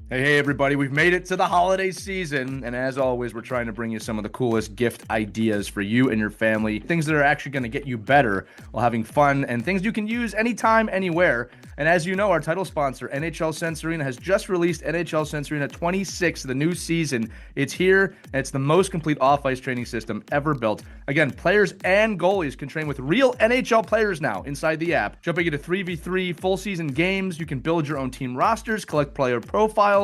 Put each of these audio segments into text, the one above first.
Hey, everybody, we've made it to the holiday season, and as always, we're trying to bring you some of the coolest gift ideas for you and your family, things that are actually going to get you better while having fun, and things you can use anytime, anywhere. And as you know, our title sponsor, NHL Sensorina, has just released NHL Sensorina 26, the new season. It's here, and it's the most complete off-ice training system ever built. Again, players and goalies can train with real NHL players now inside the app. Jumping into 3v3 full season games, you can build your own team rosters, collect player profiles.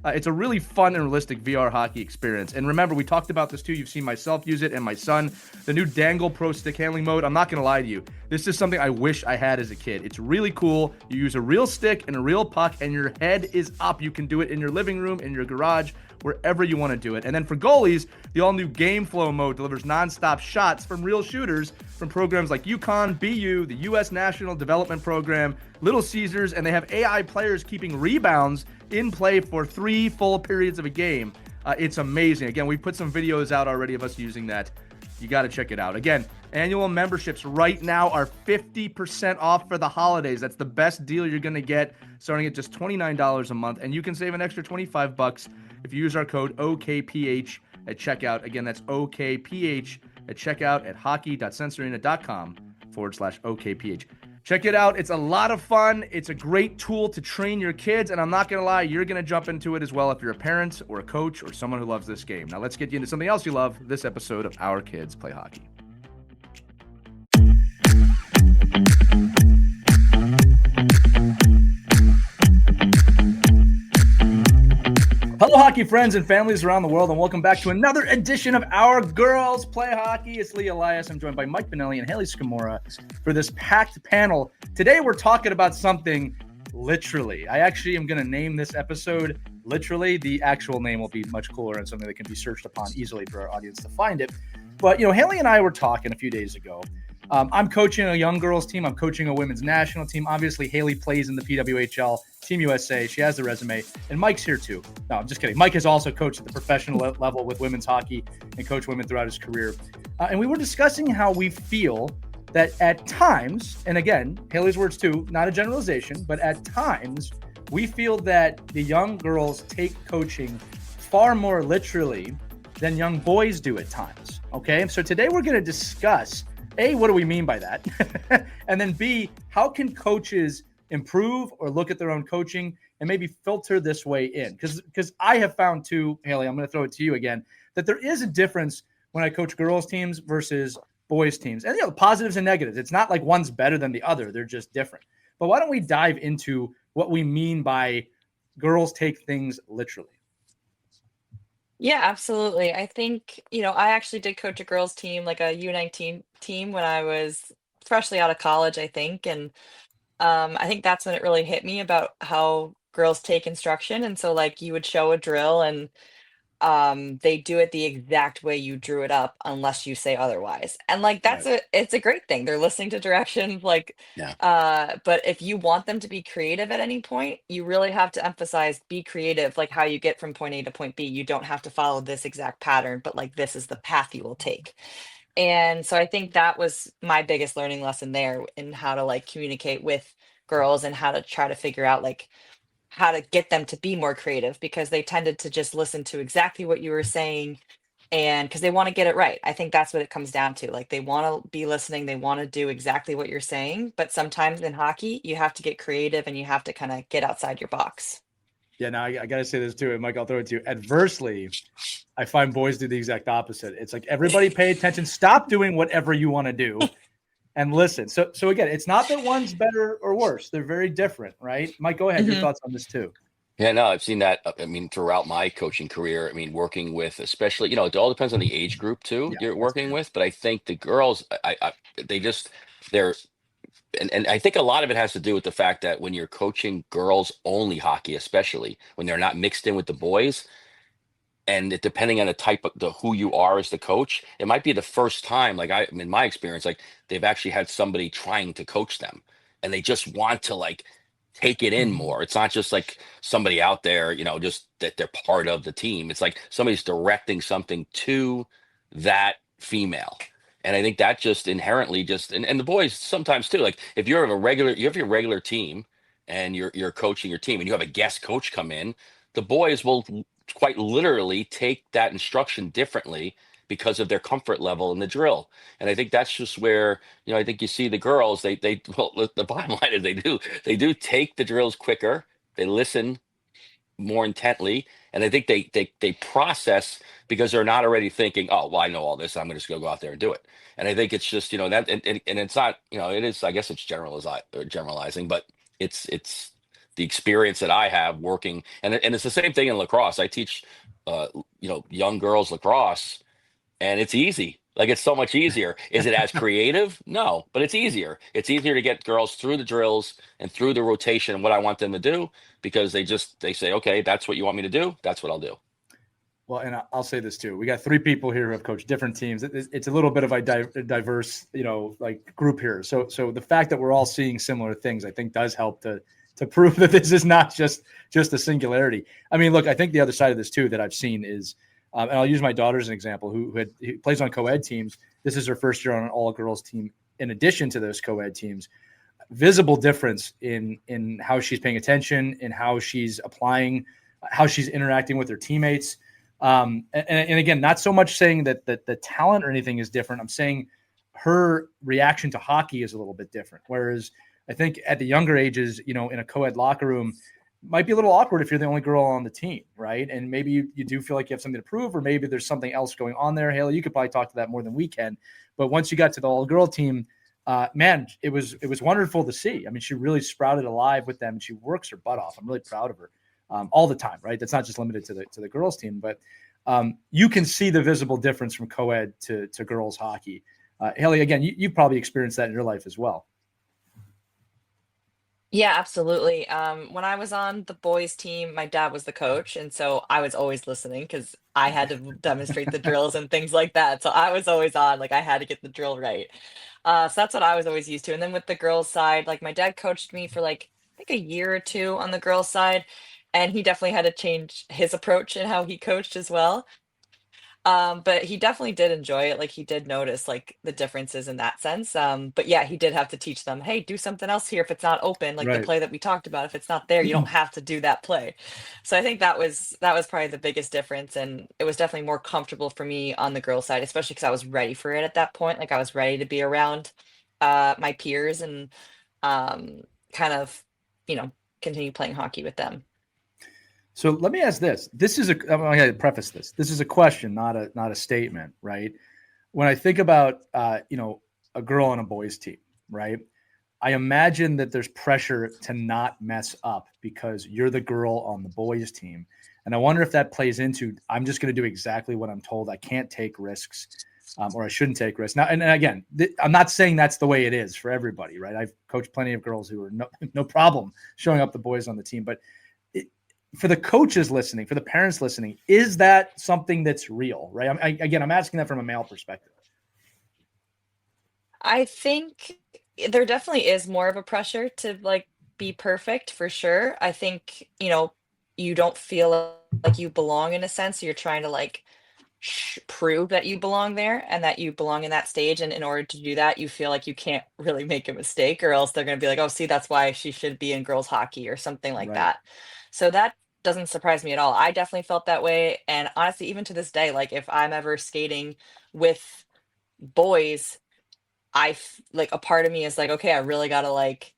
It's a really fun and realistic VR hockey experience. And remember, we talked about this too. You've seen myself use it and my son. The new Dangle Pro stick handling mode. I'm not going to lie to you. This is something I wish I had as a kid. It's really cool. You use a real stick and a real puck, and your head is up. You can do it in your living room, in your garage, wherever you want to do it. And then for goalies, the all-new Game Flow mode delivers nonstop shots from real shooters from programs like UConn, BU, the U.S. National Development Program, Little Caesars, and they have AI players keeping rebounds in play for 3 full periods of a game. It's amazing. Again, we put some videos out already of us using that. You got to check it out. Again, annual memberships right now are 50% off for the holidays. That's the best deal you're going to get, starting at just $29 a month, and you can save an extra $25 if you use our code OKPH at checkout. Again, that's OKPH at checkout at hockey.sensorina.com/OKPH. Check it out. It's a lot of fun. It's a great tool to train your kids. And I'm not going to lie, you're going to jump into it as well if you're a parent or a coach or someone who loves this game. Now let's get you into something else you love, this episode of Our Kids Play Hockey. Hello, hockey friends and families around the world, and welcome back to another edition of Our Girls Play Hockey. It's Lee Elias. I'm joined by Mike Benelli and Hayley Scamurra for this packed panel. Today, we're talking about something literally. I actually am going to name this episode literally. The actual name will be much cooler and something that can be searched upon easily for our audience to find it. But, Hayley and I were talking a few days ago. I'm coaching a young girls team. I'm coaching a women's national team. Obviously, Hayley plays in the PWHL, Team USA. She has the resume. And Mike's here too. No, I'm just kidding. Mike has also coached at the professional level with women's hockey and coached women throughout his career. And we were discussing how we feel that at times, and again, Hayley's words too, not a generalization, but at times, we feel that the young girls take coaching far more literally than young boys do at times. Okay? So today we're going to discuss A, what do we mean by that? And then B, how can coaches improve or look at their own coaching and maybe filter this way in? Because I have found too, Hayley, I'm going to throw it to you again, that there is a difference when I coach girls teams versus boys teams. And, positives and negatives. It's not like one's better than the other. They're just different. But why don't we dive into what we mean by girls take things literally? Yeah, absolutely. I think, I actually did coach a girls team, like a U19 team when I was freshly out of college, I think. And I think that's when it really hit me about how girls take instruction. And so like you would show a drill and they do it the exact way you drew it up unless you say otherwise. And like Right. it's a great thing. They're listening to directions like Yeah. but if you want them to be creative at any point, you really have to emphasize be creative, like how you get from point A to point B. You don't have to follow this exact pattern, but like this is the path you will take. And so I think that was my biggest learning lesson there in how to like communicate with girls and how to try to figure out like how to get them to be more creative because they tended to just listen to exactly what you were saying and because they want to get it right. I think that's what it comes down to. Like they want to be listening, they want to do exactly what you're saying, but sometimes in hockey, you have to get creative and you have to kind of get outside your box. Yeah, now I got to say this too, and Mike, I'll throw it to you. Adversely, I find boys do the exact opposite. It's like everybody pay attention, stop doing whatever you want to do, and listen. So again, it's not that one's better or worse; they're very different, right? Mike, go ahead. Your Mhm. thoughts on this too? Yeah, no, I've seen that. I mean, throughout my coaching career, I mean, working with, especially, it all depends on the age group too Yeah, you're that's working true. with. But I think the girls, they just, they're, and I think a lot of it has to do with the fact that when you're coaching girls only hockey, especially when they're not mixed in with the boys, and depending on the type of who you are as the coach, it might be the first time, like in my experience, like they've actually had somebody trying to coach them, and they just want to like take it in Mhm. more. It's not just like somebody out there, just that they're part of the team. It's like somebody's directing something to that female. And I think that just inherently just and the boys sometimes too. Like if you have your regular team and you're coaching your team and you have a guest coach come in, the boys will quite literally take that instruction differently because of their comfort level in the drill. And I think that's just where, I think you see the girls, they well, the bottom line is they do take the drills quicker. They listen more intently, and I think they process because they're not already thinking, oh well, I know all this, I'm just gonna go out there and do it. And I think it's just, that, and it's not, it is, I guess it's generalizing, but it's the experience that I have working, and it's the same thing in lacrosse. I teach uh young girls lacrosse, and it's easy. Like, it's so much easier. Is it as creative? No, but it's easier. It's easier to get girls through the drills and through the rotation and what I want them to do, because they say, okay, that's what you want me to do. That's what I'll do. Well, and I'll say this too. We got three people here who have coached different teams. It's a little bit of a diverse, like group here. So the fact that we're all seeing similar things, I think, does help to prove that this is not just a singularity. I mean, look, I think the other side of this too that I've seen is, and I'll use my daughter as an example, who plays on co-ed teams. This is her first year on an all-girls team. In addition to those co-ed teams, visible difference in how she's paying attention, in how she's applying, how she's interacting with her teammates. And again, not so much saying that the talent or anything is different. I'm saying her reaction to hockey is a little bit different. Whereas I think at the younger ages, in a co-ed locker room, might be a little awkward if you're the only girl on the team, right? And maybe you do feel like you have something to prove, or maybe there's something else going on there. Hayley, you could probably talk to that more than we can. But once you got to the all-girl team, man, it was wonderful to see. I mean, she really sprouted alive with them, and she works her butt off. I'm really proud of her all the time, right? That's not just limited to the girls team, but you can see the visible difference from co-ed to girls hockey. Hayley, again, you probably experienced that in your life as well. Yeah, absolutely. When I was on the boys team, my dad was the coach, and so I was always listening because I had to demonstrate the drills and things like that. So I was always on, like I had to get the drill right. So that's what I was always used to. And then with the girls' side, like my dad coached me for like I think a year or two on the girls' side, and he definitely had to change his approach and how he coached as well. But he definitely did enjoy it. Like he did notice like the differences in that sense. But yeah, he did have to teach them, hey, do something else here if it's not open, like the Right. play that we talked about. If it's not there, you don't have to do that play. So I think that was probably the biggest difference. And it was definitely more comfortable for me on the girls' side, especially because I was ready for it at that point. Like I was ready to be around my peers and um kind of, you know, continue playing hockey with them. So let me ask this. I'm going to preface this. This is a question, not a statement, right? When I think about, a girl on a boys team, right? I imagine that there's pressure to not mess up because you're the girl on the boys team. And I wonder if that plays into, I'm just going to do exactly what I'm told. I can't take risks, or I shouldn't take risks. Now, and again, I'm not saying that's the way it is for everybody, right? I've coached plenty of girls who are no problem showing up the boys on the team, but for the coaches listening, for the parents listening, is that something that's real, right? I'm asking that from a male perspective. I think there definitely is more of a pressure to like be perfect for sure. I think, you don't feel like you belong in a sense. So you're trying to like prove that you belong there and that you belong in that stage. And in order to do that, you feel like you can't really make a mistake, or else they're going to be like, oh, see, that's why she should be in girls hockey or something like Right. that. So that doesn't surprise me at all. I definitely felt that way. And honestly, even to this day, like if I'm ever skating with boys, like a part of me is like, okay, I really gotta like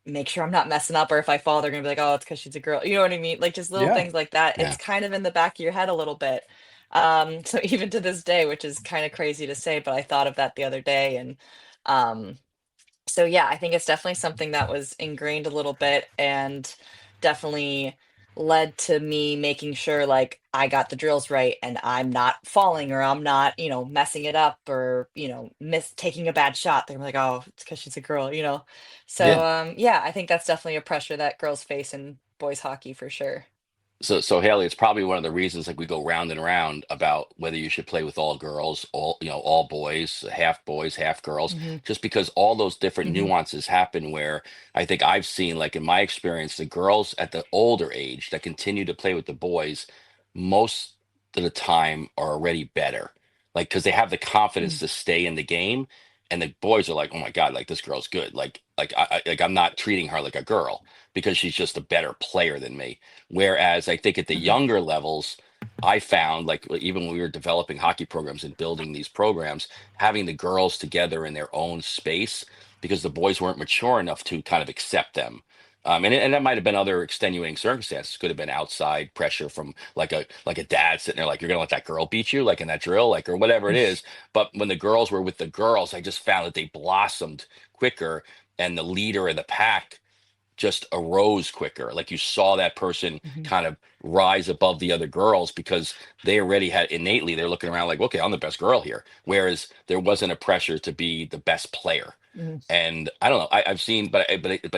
make sure I'm not messing up, or if I fall, they're gonna be like, oh, it's because she's a girl. You know what I mean? Like just little Yeah. things like that. Yeah. It's kind of in the back of your head a little bit. So even to this day, which is kind of crazy to say, but I thought of that the other day, and um, so yeah, I think it's definitely something that was ingrained a little bit and definitely led to me making sure like I got the drills right and I'm not falling or I'm not, messing it up or, miss taking a bad shot. They're like, oh, it's because she's a girl. So Yeah. yeah, I think that's definitely a pressure that girls face in boys hockey for sure. So Haley, it's probably one of the reasons like we go round and round about whether you should play with all girls, all boys, half girls, Hmm. just because all those different Hmm. nuances happen where I think I've seen, like in my experience, the girls at the older age that continue to play with the boys most of the time are already better. Like, because they have the confidence to stay in the game, and the boys are like, oh my God, like this girl's good. Like I'm not treating her like a girl because she's just a better player than me. Whereas I think at the younger levels, I found, like, even when we were developing hockey programs and building these programs, having the girls together in their own space, because the boys weren't mature enough to kind of accept them. And that might have been other extenuating circumstances. Could have been outside pressure from like a dad sitting there, like, you're gonna let that girl beat you, like in that drill, like, or whatever it is. But when the girls were with the girls, I just found that they blossomed quicker, and the leader of the pack just arose quicker. Like, you saw that person Mhm. kind of rise above the other girls because they already had innately, they're looking around like, okay, I'm the best girl here. Whereas there wasn't a pressure to be the best player. Mhm. And I don't know, I've seen, but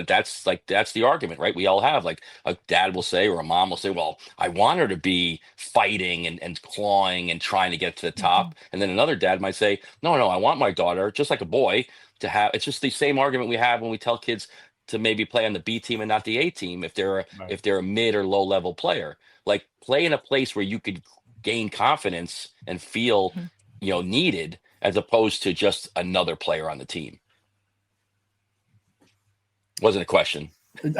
that's like, that's the argument, right? We all have, like, a dad will say, or a mom will say, well, I want her to be fighting and clawing and trying to get to the top. Mhm. And then another dad might say, no, I want my daughter, just like a boy, to have, it's just the same argument we have when we tell kids to maybe play on the B team and not the A team if they're Right. if they're a mid or low level player. Like, play in a place where you could gain confidence and feel, Mhm. needed, as opposed to just another player on the team. Wasn't a question. Well,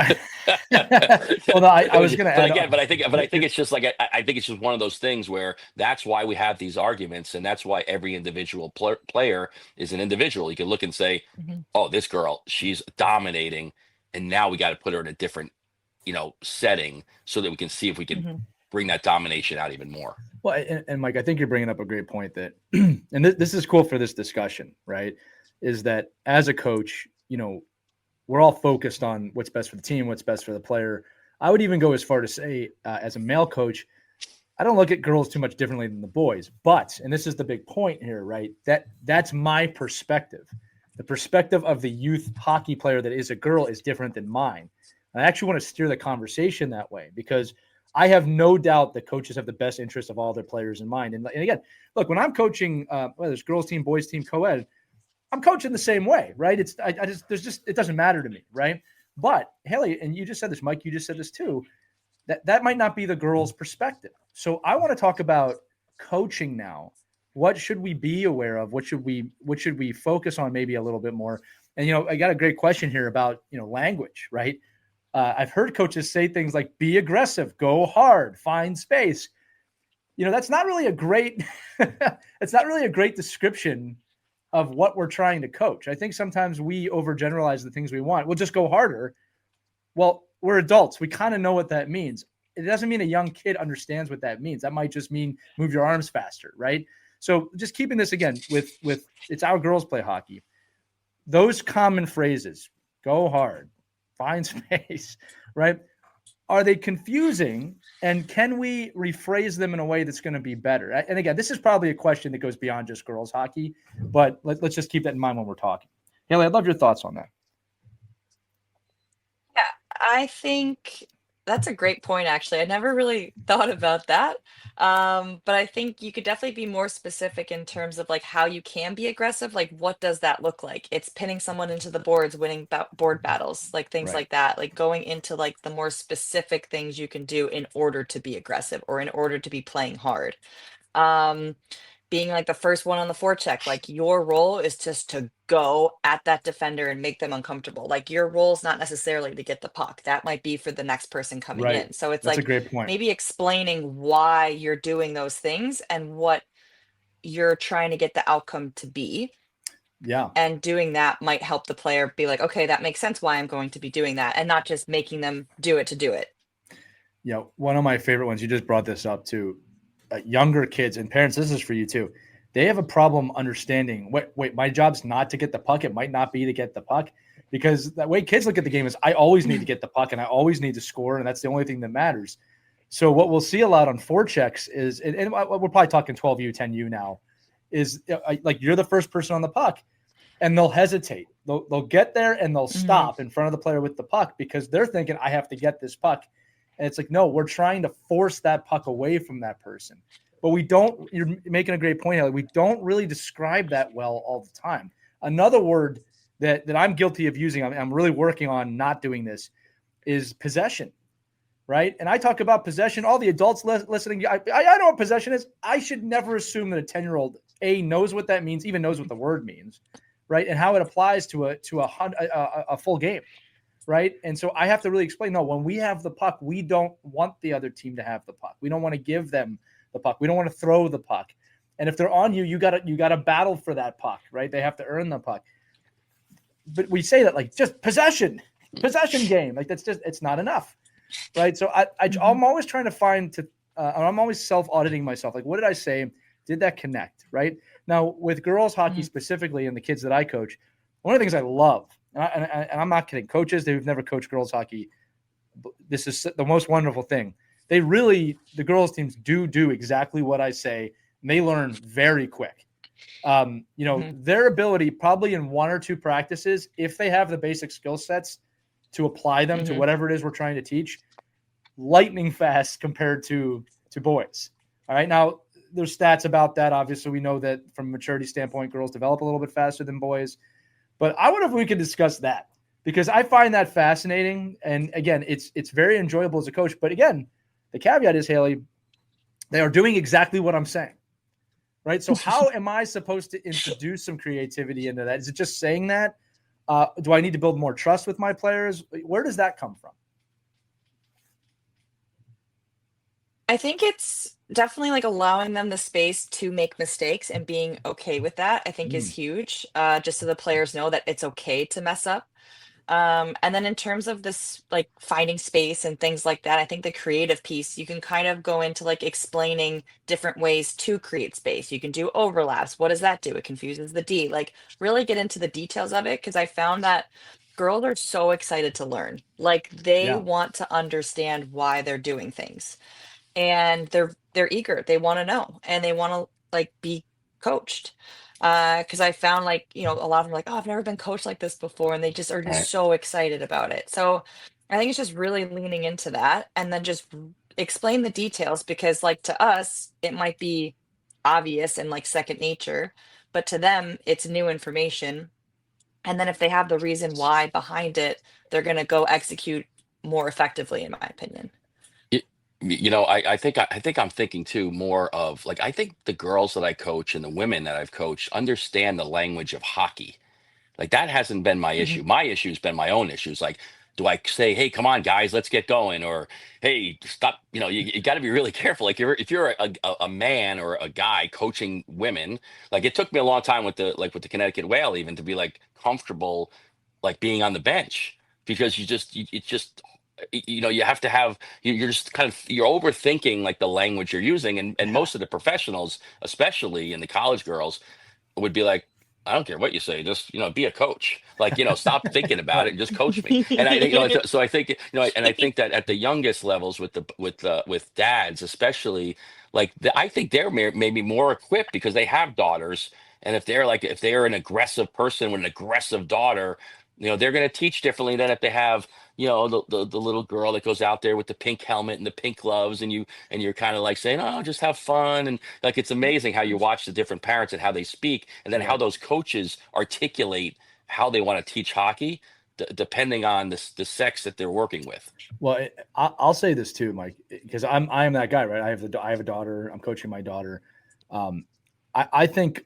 no, I It was was, going to but add again, on. but I think it's just like, I think it's just one of those things where that's why we have these arguments, and that's why every individual player is an individual. You can look and say, Mhm. oh, this girl, she's dominating, and now we got to put her in a different, setting, so that we can see if we can Mhm. bring that domination out even more. Well, and Mike, I think you're bringing up a great point that, and this is cool for this discussion, right? Is that as a coach, we're all focused on what's best for the team, what's best for the player. I would even go as far to say, as a male coach, I don't look at girls too much differently than the boys. But, and this is the big point here, right? That's my perspective. The perspective of the youth hockey player that is a girl is different than mine. I actually want to steer the conversation that way because I have no doubt that coaches have the best interest of all their players in mind. And again, look, when I'm coaching, whether it's girls team, boys team, co-ed, I'm coaching the same way, right? It doesn't matter to me, right? But Hayley, and you just said this, Mike, you just said this too, that might not be the girl's perspective. So I want to talk about coaching now. What should we be aware of? What should we focus on maybe a little bit more? And I got a great question here about language, right? I've heard coaches say things like be aggressive, go hard, find space. That's not really a great it's not really a great description of what we're trying to coach. I think sometimes we overgeneralize the things we want. We'll just go harder. Well, we're adults. We kind of know what that means. It doesn't mean a young kid understands what that means. That might just mean move your arms faster, right? So just keeping this again with it's our girls play hockey. Those common phrases, go hard, find space, right? Are they confusing? And can we rephrase them in a way that's going to be better? And again, this is probably a question that goes beyond just girls hockey, but let's just keep that in mind when we're talking. Haley, I'd love your thoughts on that. Yeah, I think that's a great point, actually. I never really thought about that. But I think you could definitely be more specific in terms of like how you can be aggressive. Like, what does that look like? It's pinning someone into the boards, winning board battles, like things Right. like that. Like going into like the more specific things you can do in order to be aggressive or in order to be playing hard. Um, being like the first one on the forecheck, like your role is just to go at that defender and make them uncomfortable. Like your role is not necessarily to get the puck. That might be for the next person coming Right. in. So it's That's a like great point. maybe explaining why you're doing those things and what you're trying to get the outcome to be. Yeah. And doing that might help the player be like, okay, that makes sense why I'm going to be doing that, and not just making them do it to do it. One of my favorite ones, you just brought this up too. Younger kids and parents, this is for you too. They have a problem understanding, wait, my job's not to get the puck. It might not be to get the puck, because the way kids look at the game is I always need to get the puck and I always need to score, and that's the only thing that matters. So what we'll see a lot on forechecks is, and we're probably talking 12U, 10U now, is like you're the first person on the puck, and they'll hesitate. They'll get there and they'll Mhm. stop in front of the player with the puck because they're thinking I have to get this puck. And it's like, no, we're trying to force that puck away from that person. But we don't, you're making a great point, Ellie. We don't really describe that well all the time. Another word that I'm guilty of using, I'm really working on not doing this, is possession, right? And I talk about possession. All the adults listening, I know what possession is. I should never assume that a 10-year-old knows what that means, even knows what the word means, right? And how it applies to a full game, right? And so I have to really explain, no, when we have the puck, we don't want the other team to have the puck. We don't want to give them the puck. We don't want to throw the puck. And if they're on you, you gotta battle for that puck, right? They have to earn the puck. But we say that like just possession game. Like that's just, it's not enough, right? So I'm always trying to I'm always self-auditing myself. Like, what did I say? Did that connect, right? Now, with girls hockey specifically and the kids that I coach, one of the things I love, and I'm not kidding, coaches who've never coached girls hockey, this is the most wonderful thing. The girls teams do exactly what I say, and they learn very quick. Their ability probably in one or two practices, if they have the basic skill sets to apply them to whatever it is we're trying to teach, lightning fast compared to boys. All right. Now there's stats about that. Obviously we know that from a maturity standpoint, girls develop a little bit faster than boys, but I wonder if we could discuss that, because I find that fascinating. And again, it's very enjoyable as a coach, but again, the caveat is, Hayley, they are doing exactly what I'm saying. Right. So how am I supposed to introduce some creativity into that? Is it just saying that? Do I need to build more trust with my players? Where does that come from? I think it's definitely like allowing them the space to make mistakes and being okay with that, I think is huge. Just so the players know that it's okay to mess up. And then in terms of this, like finding space and things like that, I think the creative piece, you can kind of go into like explaining different ways to create space. You can do overlaps. What does that do? It confuses the D. Like really get into the details of it, because I found that girls are so excited to learn. Like they Yeah. want to understand why they're doing things, and they're eager. They want to know, and they want to like be coached. Because I found like, a lot of them are like, oh, I've never been coached like this before, and they just are just Right. so excited about it. So I think it's just really leaning into that, and then just explain the details, because like to us it might be obvious and like second nature, but to them it's new information. And then if they have the reason why behind it, they're going to go execute more effectively, in my opinion. Y- I think I'm thinking too more of like I think the girls that I coach and the women that I've coached understand the language of hockey. Like that hasn't been my Mhm. issue. My issue's been my own issues. Like, do I say, "Hey, come on, guys, let's get going," or "Hey, stop"? You got to be really careful. Like, if you're a man or a guy coaching women, like it took me a long time with the Connecticut Whale even to be like comfortable, like being on the bench because it's just you have to have you're just kind of you're overthinking like the language you're using, and Yeah. most of the professionals, especially in the college girls, would be like, I don't care what you say, just be a coach. Like, stop thinking about it Right. and just coach me. And I think, so I think, and I think that at the youngest levels with dads, especially, like I think they're maybe more equipped because they have daughters. And if they're an aggressive person with an aggressive daughter, they're going to teach differently than if they have, the little girl that goes out there with the pink helmet and the pink gloves, and you're kind of like saying, oh, just have fun. And like, it's amazing how you watch the different parents and how they speak, and then how Right. those coaches articulate how they want to teach hockey, depending on the sex that they're working with. Well, I'll say this too, Mike, because I am that guy, right? I have a daughter. I'm coaching my daughter. I think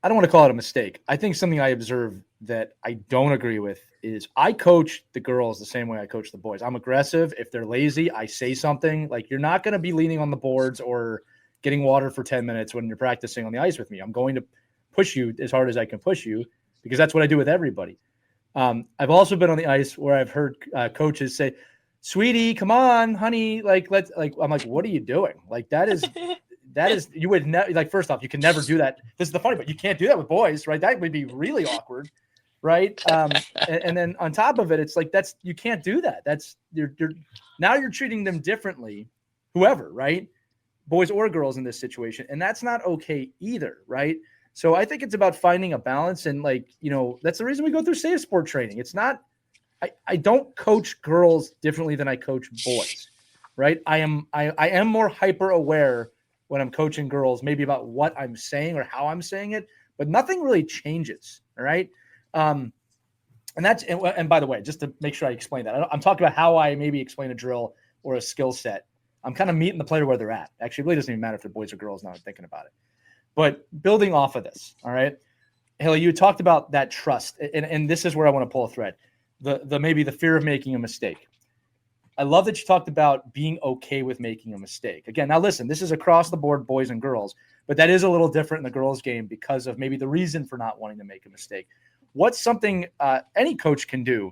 I don't want to call it a mistake. I think something I observe that I don't agree with is I coach the girls the same way I coach the boys. I'm aggressive. If they're lazy, I say something like, you're not going to be leaning on the boards or getting water for 10 minutes when you're practicing on the ice with me. I'm going to push you as hard as I can push you, because that's what I do with everybody. I've also been on the ice where I've heard coaches say, "Sweetie, come on, honey, like let's like." I'm like, "What are you doing? Like that is you would never like. First off, you can never do that. This is the funny, but you can't do that with boys, right? That would be really awkward, right? And then on top of it, it's like you can't do that. That's you're now you're treating them differently, whoever, right? Boys or girls in this situation, and that's not okay either, right? So I think it's about finding a balance, and that's the reason we go through safe sport training. It's not I don't coach girls differently than I coach boys, right? I am more hyper aware when I'm coaching girls, maybe about what I'm saying or how I'm saying it, but nothing really changes. All right. And by the way, just to make sure I explain that, I'm talking about how I maybe explain a drill or a skill set. I'm kind of meeting the player where they're at. Actually, it really doesn't even matter if they're boys or girls now I'm thinking about it. But building off of this, all right, Haley, you talked about that trust, and this is where I want to pull a thread. the maybe the fear of making a mistake. I love that you talked about being okay with making a mistake. Again, now listen, this is across the board, boys and girls, but that is a little different in the girls' game because of maybe the reason for not wanting to make a mistake. What's something any coach can do,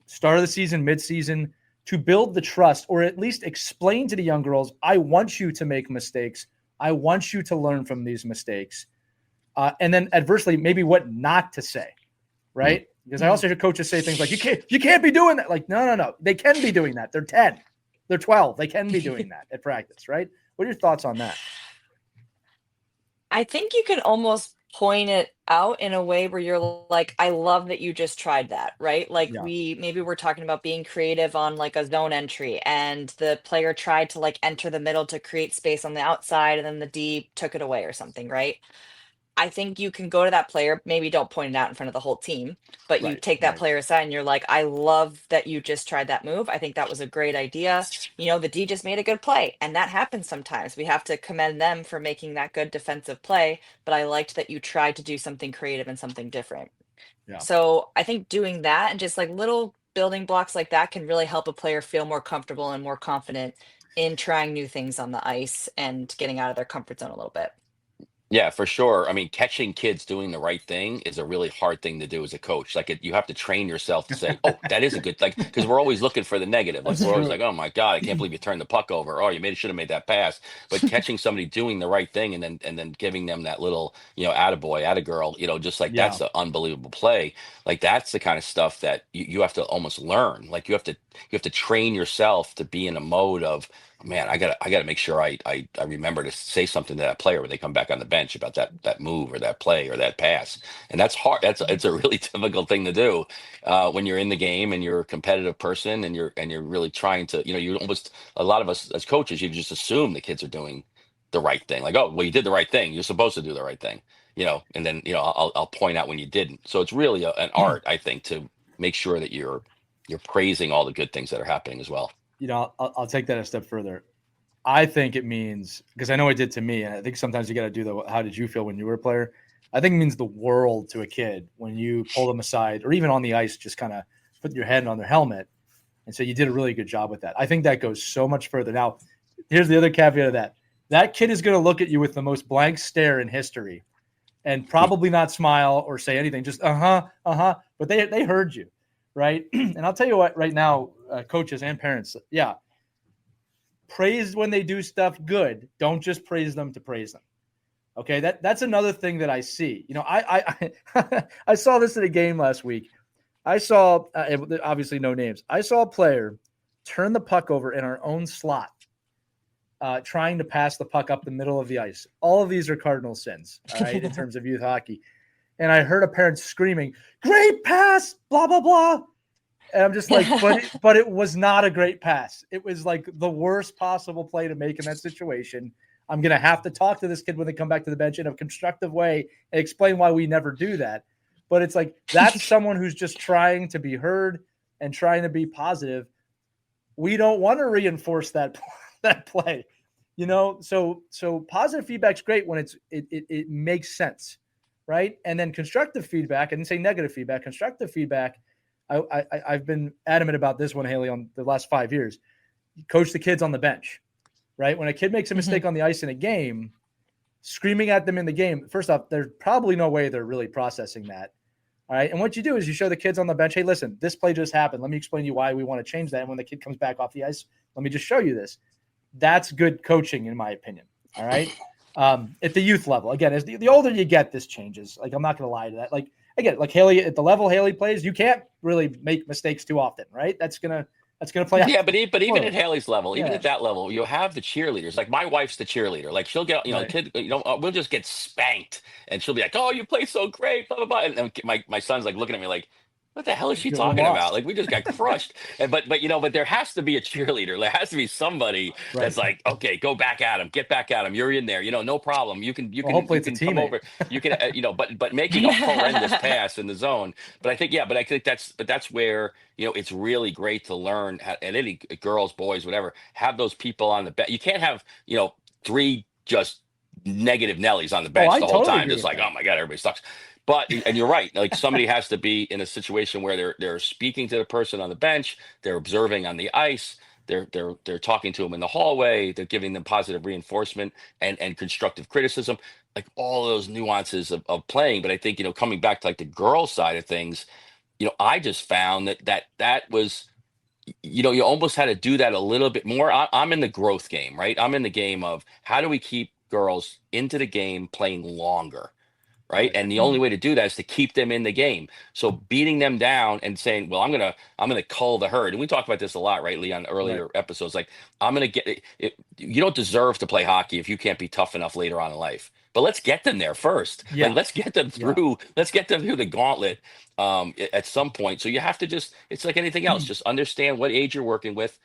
start of the season, mid-season, to build the trust or at least explain to the young girls, I want you to make mistakes. I want you to learn from these mistakes. And then adversely, maybe what not to say, right? Because I also hear coaches say things like, you can't be doing that. Like, no. They can be doing that. They're 10. They're 12. They can be doing that at practice, right? What are your thoughts on that? I think you can almost point it out in a way where you're like, I love that you just tried that, right? Like Yeah. maybe we're talking about being creative on like a zone entry and the player tried to like enter the middle to create space on the outside and then the D took it away or something, right? I think you can go to that player, maybe don't point it out in front of the whole team, but you Right. take that player aside and you're like, I love that you just tried that move. I think that was a great idea. You know, the D just made a good play. And that happens sometimes. We have to commend them for making that good defensive play. But I liked that you tried to do something creative and something different. Yeah. So I think doing that and just like little building blocks like that can really help a player feel more comfortable and more confident in trying new things on the ice and getting out of their comfort zone a little bit. Yeah, for sure. I mean, catching kids doing the right thing is a really hard thing to do as a coach. Like, you have to train yourself to say, "Oh, that is a good," like, because we're always looking for the negative. Like, That's we're always true. like, "Oh my God, I can't believe you turned the puck over. Oh, you should have made that pass." But catching somebody doing the right thing and then giving them that little, attaboy, attagirl, just like Yeah. that's an unbelievable play. Like, that's the kind of stuff that you have to almost learn. Like, you have to train yourself to be in a mode of, man, I gotta make sure I remember to say something to that player when they come back on the bench about that move or that play or that pass. And that's hard. It's a really difficult thing to do when you're in the game and you're a competitive person and you're really trying to, you almost, a lot of us as coaches, you just assume the kids are doing the right thing. Like, oh, well, you did the right thing. You're supposed to do the right thing, and then, I'll point out when you didn't. So it's really an art, I think, to make sure that you're praising all the good things that are happening as well. I'll take that a step further. I think it means, because I know it did to me, and I think sometimes you got to do the how did you feel when you were a player? I think it means the world to a kid when you pull them aside or even on the ice, just kind of put your head on their helmet and say, you did a really good job with that. I think that goes so much further. Now, here's the other caveat of that. That kid is going to look at you with the most blank stare in history and probably not smile or say anything, just but they heard you, right? And I'll tell you what, right now, coaches and parents, yeah, praise when they do stuff good. Don't just praise them to praise them. Okay, that's another thing that I see. I saw this in a game last week. I saw obviously no names. I saw a player turn the puck over in our own slot, trying to pass the puck up the middle of the ice. All of these are cardinal sins, all right, in terms of youth hockey. And I heard a parent screaming, "Great pass!" Blah blah blah. And I'm just like, but it was not a great pass. It was like the worst possible play to make in that situation. I'm going to have to talk to this kid when they come back to the bench in a constructive way and explain why we never do that. But it's like, that's someone who's just trying to be heard and trying to be positive. We don't want to reinforce that play, So positive feedback's great when it makes sense, right? And then constructive feedback, I didn't say negative feedback, constructive feedback. I've been adamant about this one, Hayley, on the last 5 years. Coach the kids on the bench, right? When a kid makes a mistake on the ice in a game, screaming at them in the game, first off, there's probably no way they're really processing that. All right. And what you do is you show the kids on the bench, hey, listen, this play just happened. Let me explain to you why we want to change that. And when the kid comes back off the ice, let me just show you this. That's good coaching, in my opinion. All right. At the youth level, again, as the older you get, this changes. Like, I'm not going to lie to that. Like, again, like Hayley, at the level Hayley plays, you can't really make mistakes too often, right? That's gonna play out. Yeah, but even Poorly. at Haley's level, even Yeah. at that level, you have the cheerleaders. Like, my wife's the cheerleader. Like, she'll get, the Right. kid, we'll just get spanked, and she'll be like, "Oh, you play so great," blah blah blah. And my son's like looking at me like, "What the hell is she We talking about? lost. Like, we just got crushed." And but there has to be a cheerleader. There has to be somebody Right. that's like, "Okay, go back at him, get back at him. You're in there. No problem. Hopefully You it's a can come teammate. over. You can but making a horrendous pass in the zone. But I think that's where." It's really great to learn at any girls, boys, whatever, have those people on the bench. You can't have, three just negative Nellies on the bench I the whole totally time. agree Just with like, that. oh my God, everybody sucks. But and you're right, like somebody has to be in a situation where they're speaking to the person on the bench, they're observing on the ice, they're talking to them in the hallway, they're giving them positive reinforcement and constructive criticism, like all those nuances of playing. But I think, coming back to like the girl side of things, I just found that was, you almost had to do that a little bit more. I'm in the growth game, right? I'm in the game of how do we keep girls into the game playing longer, right? Right. And the only way to do that is to keep them in the game. So beating them down and saying, "Well, I'm gonna cull the herd." And we talked about this a lot, right, Lee, on Right. earlier episodes. Like, I'm gonna get it. You don't deserve to play hockey if you can't be tough enough later on in life. But let's get them there first. Like, Yeah. let's get them Yeah. through. Let's get them through the gauntlet at some point. So you have to just. It's like anything else. Just understand what age you're working with.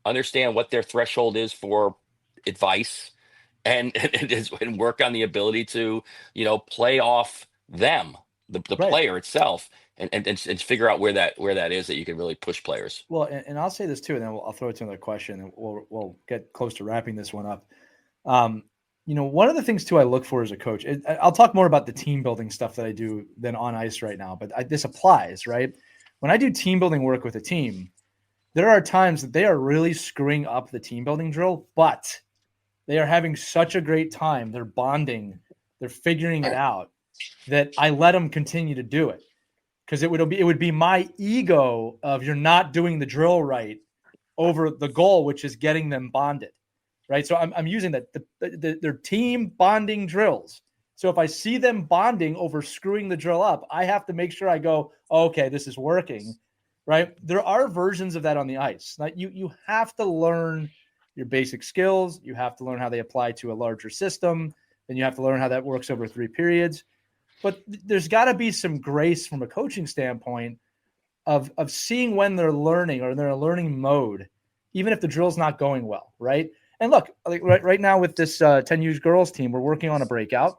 Understand what their threshold is for advice and work on the ability to play off them, the Right. player itself, and figure out where that is that you can really push players. Well, and I'll say this too, and then I'll throw it to another question, and we'll get close to wrapping this one up. Um, one of the things too I look for as a coach, I'll talk more about the team building stuff that I do than on ice right now, but this applies, right? When I do team building work with a team, there are times that they are really screwing up the team building drill, but they are having such a great time. They're bonding, they're figuring it out, that I let them continue to do it. Because it would be my ego of you're not doing the drill right over the goal, which is getting them bonded, right? So I'm using that their team bonding drills. So if I see them bonding over screwing the drill up, I have to make sure I go, oh, okay, this is working, right? There are versions of that on the ice. Now, you have to learn your basic skills. You have to learn how they apply to a larger system. Then you have to learn how that works over 3 periods. But there's got to be some grace from a coaching standpoint of seeing when they're learning or they're in a learning mode, even if the drill's not going well, right? And look, like right now with this 10U girls team, we're working on a breakout.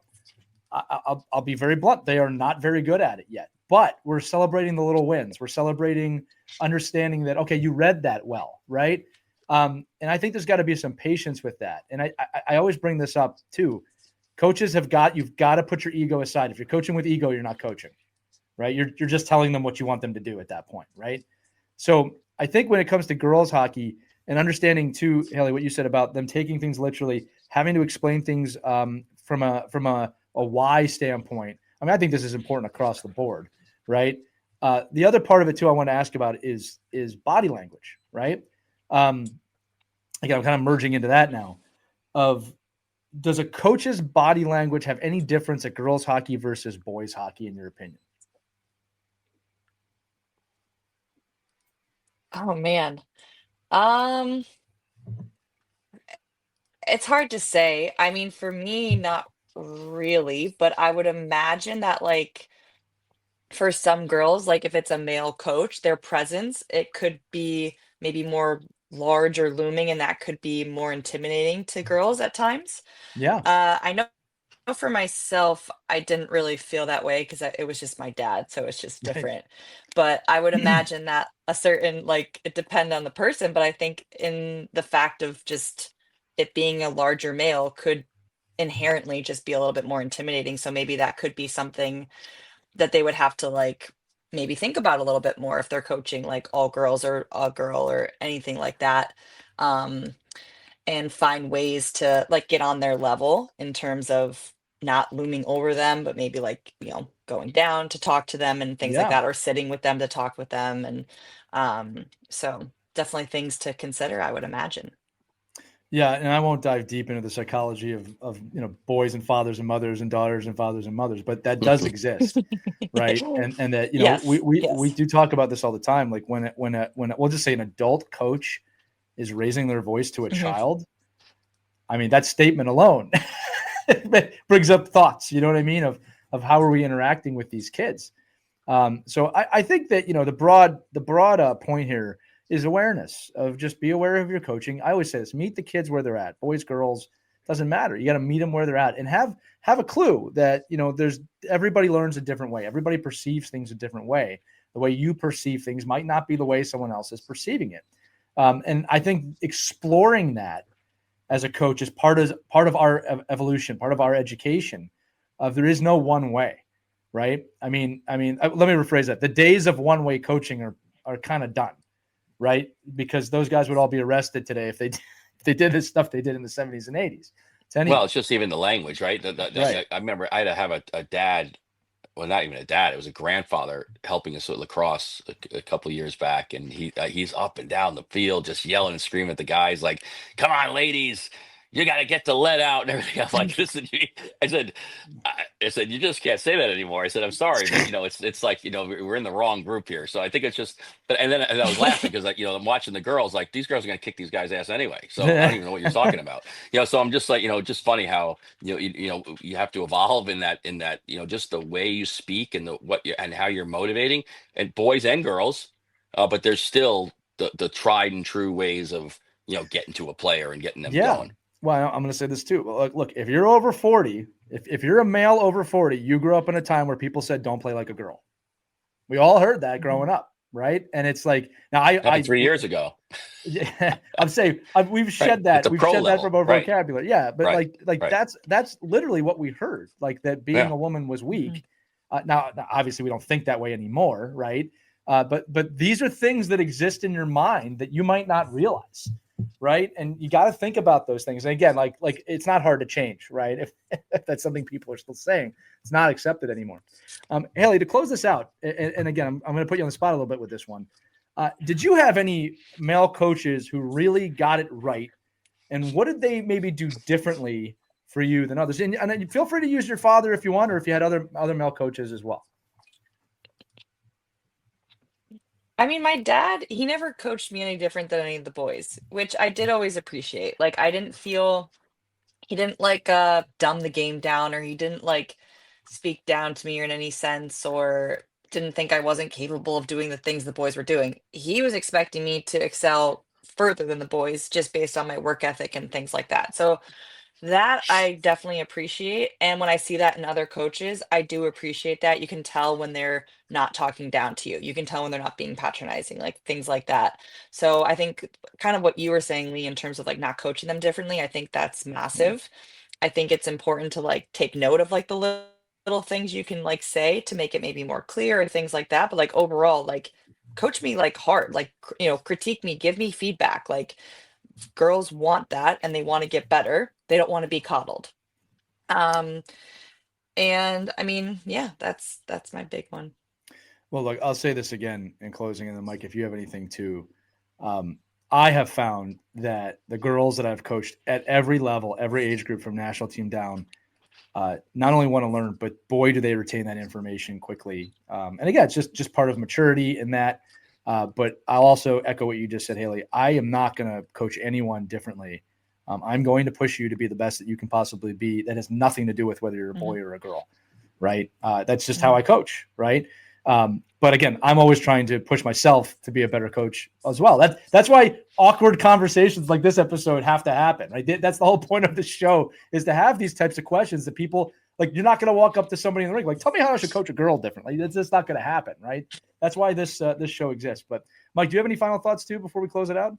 I'll be very blunt. They are not very good at it yet, but we're celebrating the little wins. We're celebrating understanding that, okay, you read that well, right? And I think there's got to be some patience with that. And I always bring this up too. Coaches you've got to put your ego aside. If you're coaching with ego, you're not coaching, right? You're just telling them what you want them to do at that point, right? So I think when it comes to girls hockey and understanding too, Hayley, what you said about them taking things literally, having to explain things from a why standpoint. I mean, I think this is important across the board, right? The other part of it too, I want to ask about is body language, right? Again, I'm kind of merging into that now. Does a coach's body language have any difference at girls hockey versus boys hockey, in your opinion? Oh man. Um, it's hard to say. I mean, for me, not really, but I would imagine that like for some girls, like if it's a male coach, their presence, it could be maybe more large or looming, and that could be more intimidating to girls at times. Yeah. I know for myself, I didn't really feel that way because it was just my dad, so it's just Right. different. But I would imagine that a certain like it depend on the person, but I think in the fact of just it being a larger male could inherently just be a little bit more intimidating. So maybe that could be something that they would have to like maybe think about a little bit more if they're coaching like all girls or a girl or anything like that. Um, and find ways to like get on their level in terms of not looming over them, but maybe like, going down to talk to them and things like Yeah. that, or sitting with them to talk with them. And so definitely things to consider, I would imagine. Yeah. And I won't dive deep into the psychology of boys and fathers and mothers and daughters and fathers and mothers, but that does exist. Right. And that, Yes, we yes. do talk about this all the time. Like when we'll just say an adult coach is raising their voice to a Mhm. child. I mean, that statement alone brings up thoughts, you know what I mean? Of how are we interacting with these kids? So I think that, the broad point here is awareness of just be aware of your coaching. I always say this, meet the kids where they're at, boys, girls, doesn't matter. You got to meet them where they're at and have a clue that, everybody learns a different way. Everybody perceives things a different way. The way you perceive things might not be the way someone else is perceiving it. And I think exploring that as a coach is part of our evolution, part of our education. There is no one way. right? I mean, let me rephrase that. The days of one-way coaching are kind of done, right? Because those guys would all be arrested today if they did this stuff they did in the 70s and 80s. Well, it's just even the language, right? Right. I remember I had to have a dad, well, not even a dad, it was a grandfather helping us with lacrosse a couple of years back, and he's up and down the field just yelling and screaming at the guys like, "Come on, ladies, you got to get the lead out," and everything. I'm like, "Listen," I said, I said, "You just can't say that anymore." I said, "I'm sorry, but it's like we're in the wrong group here." So I think it's just, but and I was laughing because I'm watching the girls, like these girls are gonna kick these guys' ass anyway. So I don't even know what you're talking about. So I'm just like, just funny how you have to evolve in that just the way you speak and and how you're motivating, and boys and girls, but there's still the tried and true ways of getting to a player and getting them going. Well, I'm going to say this too. Look, if you're over 40, if you're a male over 40, you grew up in a time where people said, "Don't play like a girl." We all heard that growing up, right? And it's like, now I 3 years ago. Yeah, I'm saying we've shed that. We've shed that from our vocabulary. Yeah, but that's literally what we heard. Like that being a woman was weak. Now, obviously, we don't think that way anymore, right? But these are things that exist in your mind that you might not realize, right? And you got to think about those things. And again, like it's not hard to change, right? If that's something people are still saying, it's not accepted anymore. Hayley, to close this out, and again, I'm going to put you on the spot a little bit with this one. Did you have any male coaches who really got it right? And what did they maybe do differently for you than others? And feel free to use your father if you want, or if you had other male coaches as well. I mean, my dad, he never coached me any different than any of the boys, which I did always appreciate. Like, I didn't feel he didn't like dumb the game down, or he didn't like speak down to me or in any sense, or didn't think I wasn't capable of doing the things the boys were doing. He was expecting me to excel further than the boys just based on my work ethic and things like that. So that I definitely appreciate. And when I see that in other coaches, I do appreciate that. You can tell when they're not talking down to you. You can tell when they're not being patronizing, like things like that. So I think kind of what you were saying, Lee, in terms of like not coaching them differently, I think that's massive. I think it's important to like take note of like the little things you can like say to make it maybe more clear or things like that. But like overall, like coach me like hard, like critique me, give me feedback. Like girls want that and they want to get better. They don't want to be coddled. And I mean, yeah, that's my big one. Well, look, I'll say this again in closing, and then Mike, if you have anything too, I have found that the girls that I've coached at every level, every age group from national team down, not only want to learn, but boy, do they retain that information quickly. And again, it's just part of maturity in that. But I'll also echo what you just said, Hayley. I am not going to coach anyone differently. I'm going to push you to be the best that you can possibly be. That has nothing to do with whether you're a boy or a girl, right? That's just how I coach, right? But again, I'm always trying to push myself to be a better coach as well. That's why awkward conversations like this episode have to happen, right? That's the whole point of the show, is to have these types of questions that people like. You're not going to walk up to somebody in the ring like, "Tell me how I should coach a girl differently." That's just not going to happen, right? That's why this show exists. But Mike, do you have any final thoughts too before we close it out?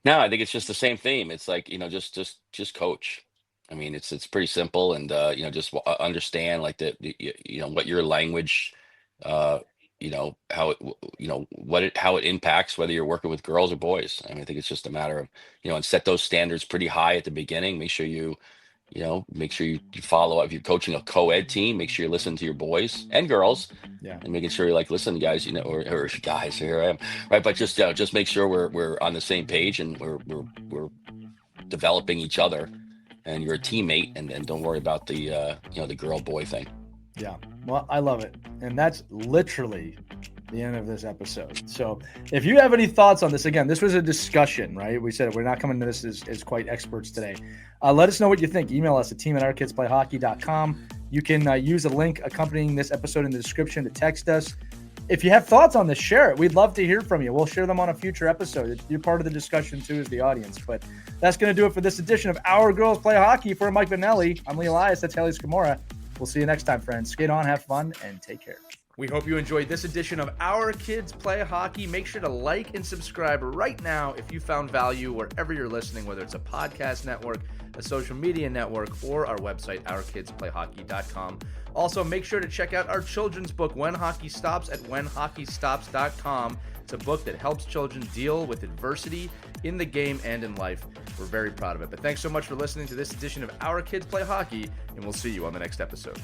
No, I think it's just the same theme. It's like, just coach. I mean, it's pretty simple, and just understand like what your language, how it, how it impacts whether you're working with girls or boys. I mean, I think it's just a matter of, and set those standards pretty high at the beginning. Make sure you follow up. If you're coaching a co-ed team, make sure you listen to your boys and girls, and making sure you're like, "Listen, guys, or guys, here I am," right? But just make sure we're on the same page, and we're developing each other, and you're a teammate, and don't worry about the the girl boy thing. Yeah, well, I love it, and that's literally the end of this episode. So if you have any thoughts on this, again, this was a discussion, right? We said we're not coming to this as quite experts today. Let us know what you think. Email us at team@ourkidsplayhockey.com. You can use a link accompanying this episode in the description to text us. If you have thoughts on this, share it. We'd love to hear from you. We'll share them on a future episode. You're part of the discussion too as the audience. But that's going to do it for this edition of Our Girls Play Hockey. For Mike Benelli, I'm Lee Elias. That's Hayley Scamurra. We'll see you next time, friends. Skate on, have fun, and take care. We hope you enjoyed this edition of Our Kids Play Hockey. Make sure to like and subscribe right now if you found value wherever you're listening, whether it's a podcast network, a social media network, or our website, ourkidsplayhockey.com. Also, make sure to check out our children's book, When Hockey Stops, at whenhockeystops.com. It's a book that helps children deal with adversity in the game and in life. We're very proud of it. But thanks so much for listening to this edition of Our Kids Play Hockey, and we'll see you on the next episode.